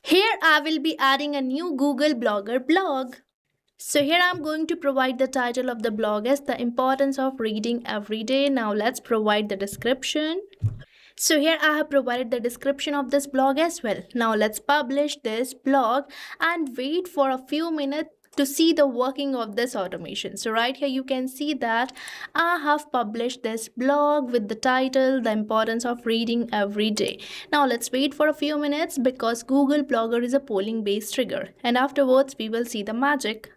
Here I will be adding a new Google Blogger blog. So here I'm going to provide the title of the blog as the importance of reading every day. Now let's provide the description. So here I have provided the description of this blog as well. Now let's publish this blog and wait for a few minutes to see the working of this automation. So right here you can see that I have published this blog with the title the importance of reading every day. Now let's wait for a few minutes because Google Blogger is a polling based trigger, and afterwards we will see the magic.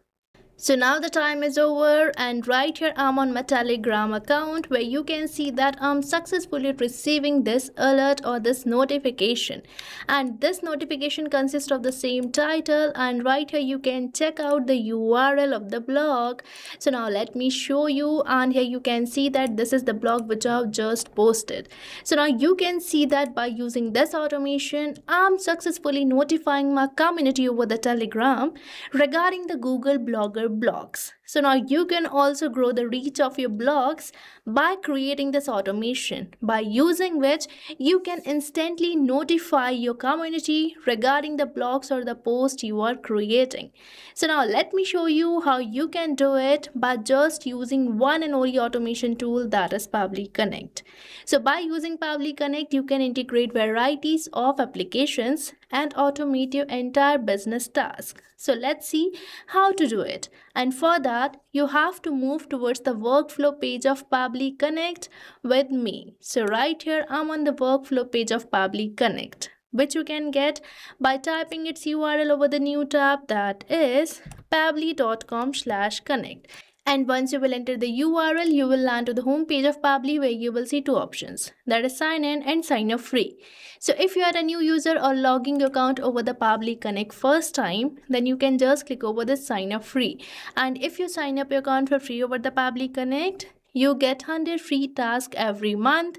So now the time is over, and right here I'm on my Telegram account where you can see that I'm successfully receiving this alert or this notification, and this notification consists of the same title, and right here you can check out the URL of the blog. So now let me show you, and here you can see that this is the blog which I've just posted. So now you can see that by using this automation I'm successfully notifying my community over the Telegram regarding the Google Blogger blogs. So now you can also grow the reach of your blogs by creating this automation, by using which you can instantly notify your community regarding the blogs or the post you are creating. So now let me show you how you can do it by just using one and only automation tool, that is Pabbly Connect. So by using Pabbly Connect you can integrate varieties of applications and automate your entire business task. So let's see how to do it. And for that, you have to move towards the workflow page of Pabbly Connect with me. So right here, I'm on the workflow page of Pabbly Connect, which you can get by typing its URL over the new tab, that is pabbly.com/connect. And once you will enter the URL, you will land to the home page of Pabbly where you will see two options, that is sign in and sign up free. So if you are a new user or logging your account over the Pabbly Connect first time, then you can just click over the sign up free. And if you sign up your account for free over the Pabbly Connect, you get 100 free tasks every month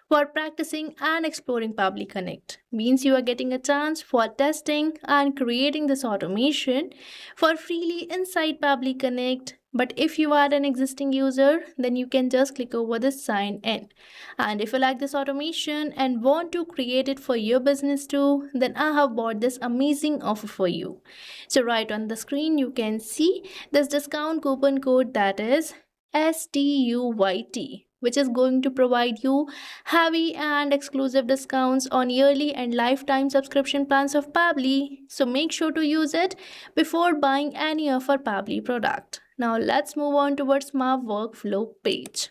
for practicing and exploring Pabbly Connect. Means you are getting a chance for testing and creating this automation for freely inside Pabbly Connect. But if you are an existing user, then you can just click over the sign in. And if you like this automation and want to create it for your business too, then I have bought this amazing offer for you. So right on the screen, you can see this discount coupon code, that is STUYT, which is going to provide you heavy and exclusive discounts on yearly and lifetime subscription plans of Pabbly. So make sure to use it before buying any of our Pabbly product. Now let's move on towards my workflow page,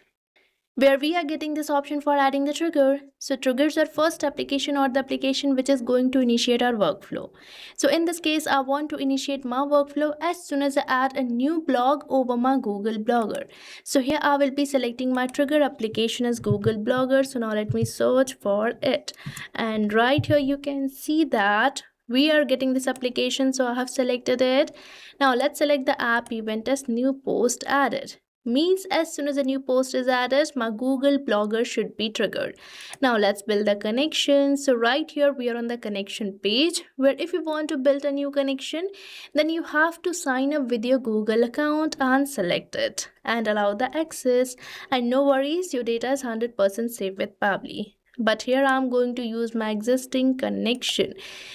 where we are getting this option for adding the trigger. So triggers are first application or the application which is going to initiate our workflow. So in this case, I want to initiate my workflow as soon as I add a new blog over my Google Blogger. So here I will be selecting my trigger application as Google Blogger. So now let me search for it. And right here you can see that we are getting this application, so I have selected it. Now let's select the app event as new post added. Means as soon as a new post is added, my Google Blogger should be triggered. Now let's build the connection. So right here we are on the connection page, where if you want to build a new connection, then you have to sign up with your Google account and select it and allow the access. And no worries, your data is 100% safe with Pabbly. But here I'm going to use my existing connection.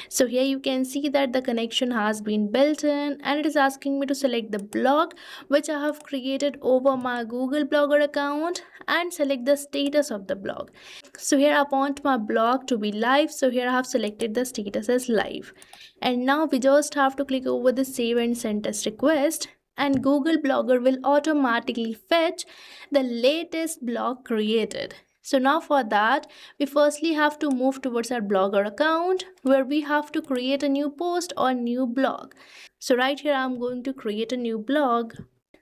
So here you can see that the connection has been built in, and it is asking me to select the blog which I have created over my Google Blogger account and select the status of the blog. So here I want my blog to be live, so here I have selected the status as live. And now we just have to click over the save and send test request, and Google Blogger will automatically fetch the latest blog created. So now for that, we firstly have to move towards our Blogger account, where we have to create a new post or new blog. So right here, I'm going to create a new blog.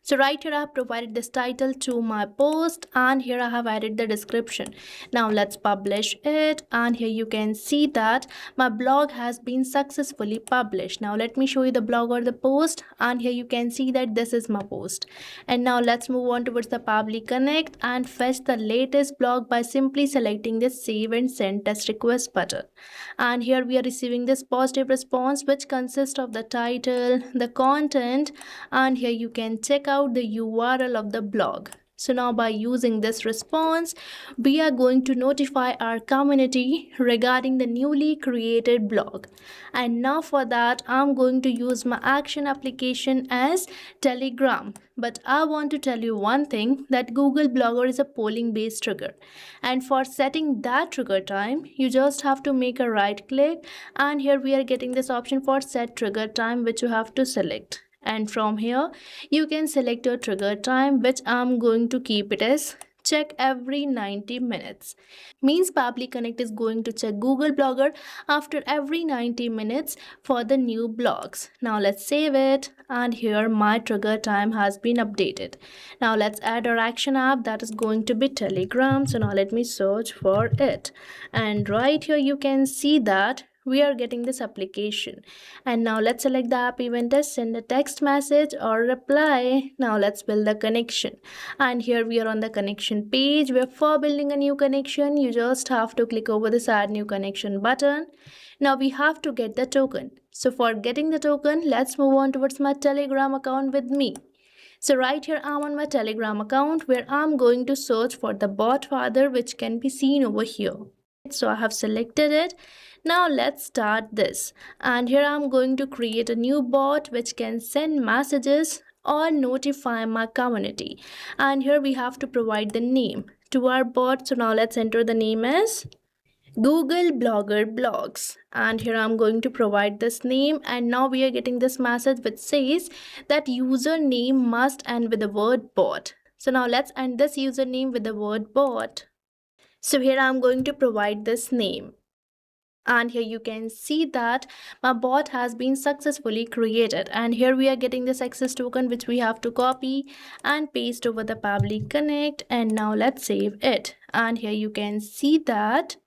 So right here I have provided this title to my post, and here I have added the description. Now let's publish it, and here you can see that my blog has been successfully published. Now let me show you the blog or the post, and here you can see that this is my post. And now let's move on towards the Pabbly Connect and fetch the latest blog by simply selecting this save and send test request button. And here we are receiving this positive response, which consists of the title, the content, and here you can check out the URL of the blog. So now by using this response, we are going to notify our community regarding the newly created blog. And now for that, I'm going to use my action application as Telegram. But I want to tell you one thing, that Google Blogger is a polling based trigger. And for setting that trigger time, you just have to make a right click, and here we are getting this option for set trigger time, which you have to select. And from here you can select your trigger time, which I'm going to keep it as check every 90 minutes. Means Pabbly Connect is going to check Google Blogger after every 90 minutes for the new blogs. Now let's save it, and here my trigger time has been updated. Now let's add our action app, that is going to be Telegram. So now let me search for it, and right here you can see that we are getting this application. And now let's select the app event as send a text message or reply. Now let's build the connection, and here we are on the connection page, where for building a new connection you just have to click over this add new connection button. Now we have to get the token. So for getting the token, let's move on towards my Telegram account with me. So right here I'm on my Telegram account, where I'm going to search for the bot father, which can be seen over here. So I have selected it. Now let's start this, and here I'm going to create a new bot which can send messages or notify my community. And here we have to provide the name to our bot. So now let's enter the name as Google Blogger Blogs, and here I'm going to provide this name. And now we are getting this message which says that username must end with the word bot. So now let's end this username with the word bot. So here I'm going to provide this name, and here you can see that my bot has been successfully created. And here we are getting the success token, which we have to copy and paste over the Pabbly Connect. And now let's save it, and here you can see that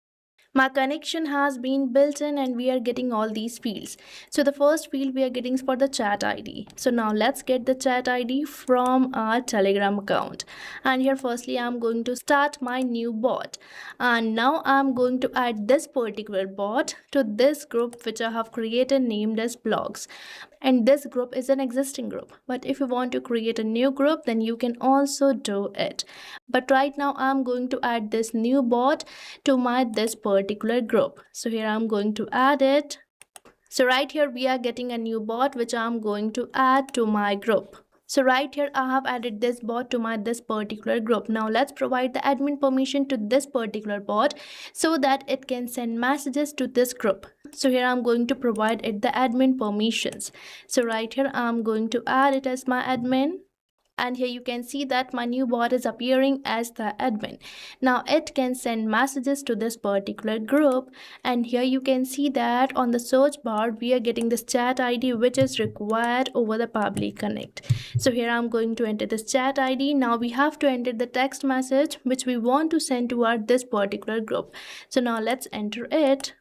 my connection has been built in, and we are getting all these fields. So the first field we are getting for the chat ID. So now let's get the chat ID from our Telegram account. And here firstly I'm going to start my new bot, and now I'm going to add this particular bot to this group which I have created named as blogs. And this group is an existing group, but if you want to create a new group, then you can also do it. But right now I'm going to add this new bot to my this particular group. So here I'm going to add it. So right here we are getting a new bot which I'm going to add to my group. So right here I have added this bot to my this particular group. Now let's provide the admin permission to this particular bot so that it can send messages to this group. So here I'm going to provide it the admin permissions. So right here I'm going to add it as my admin. And here you can see that my new bot is appearing as the admin. Now it can send messages to this particular group, and here you can see that on the search bar we are getting this chat ID which is required over the Pabbly Connect. So here I'm going to enter this chat ID. Now we have to enter the text message which we want to send to our this particular group. So now let's enter it.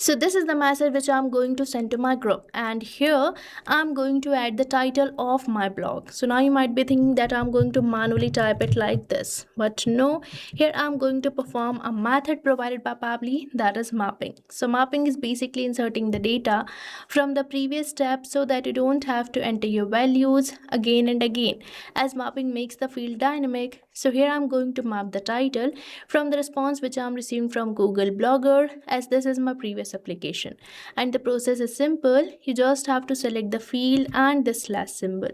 So this is the message which I'm going to send to my group, and here I'm going to add the title of my blog. So now you might be thinking that I'm going to manually type it like this, but no, here I'm going to perform a method provided by Pabbly, that is mapping. So mapping is basically inserting the data from the previous step so that you don't have to enter your values again and again, as mapping makes the field dynamic. So here I'm going to map the title from the response which I'm receiving from Google Blogger, as this is my previous application. And the process is simple. You just have to select the field and the slash symbol.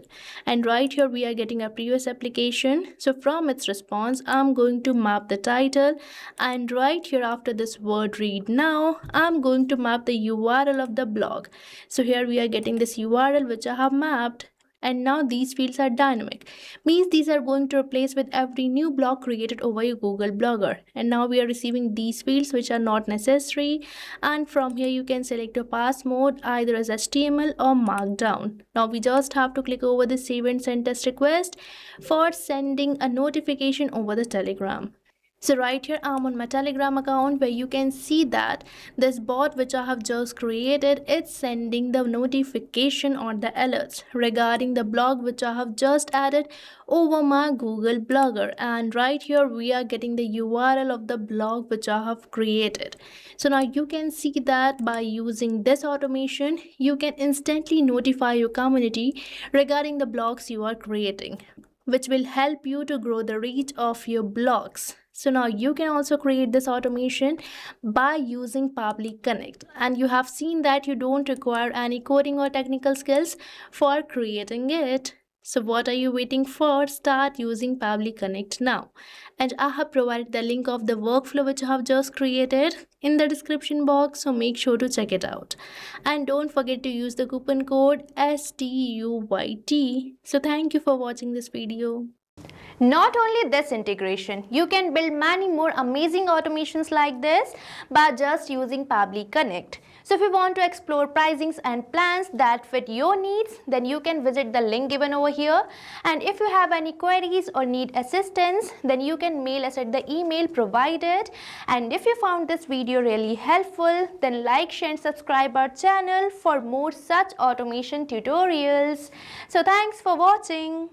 And right here we are getting a previous application. So from its response, I'm going to map the title. And right here after this word read now, I'm going to map the URL of the blog. So here we are getting this URL which I have mapped. And now these fields are dynamic, means these are going to replace with every new blog created over your Google Blogger. And now we are receiving these fields which are not necessary, and from here you can select your pass mode either as HTML or Markdown. Now we just have to click over the save and send test request for sending a notification over the Telegram. So right here I'm on my Telegram account, where you can see that this bot which I have just created, it's sending the notification or the alerts regarding the blog which I have just added over my Google Blogger. And right here we are getting the URL of the blog which I have created. So now you can see that by using this automation, you can instantly notify your community regarding the blogs you are creating. which will help you to grow the reach of your blogs. So now you can also create this automation by using Pabbly Connect. And you have seen that you don't require any coding or technical skills for creating it. So what are you waiting for? Start using Pabbly Connect now. And I have provided the link of the workflow which I have just created in the description box, so make sure to check it out. And don't forget to use the coupon code STUYT. So thank you for watching this video. Not only this integration, you can build many more amazing automations like this by just using Pabbly Connect. So if you want to explore pricings and plans that fit your needs, then you can visit the link given over here. And if you have any queries or need assistance, then you can mail us at the email provided. And if you found this video really helpful, then like, share and subscribe our channel for more such automation tutorials. So thanks for watching.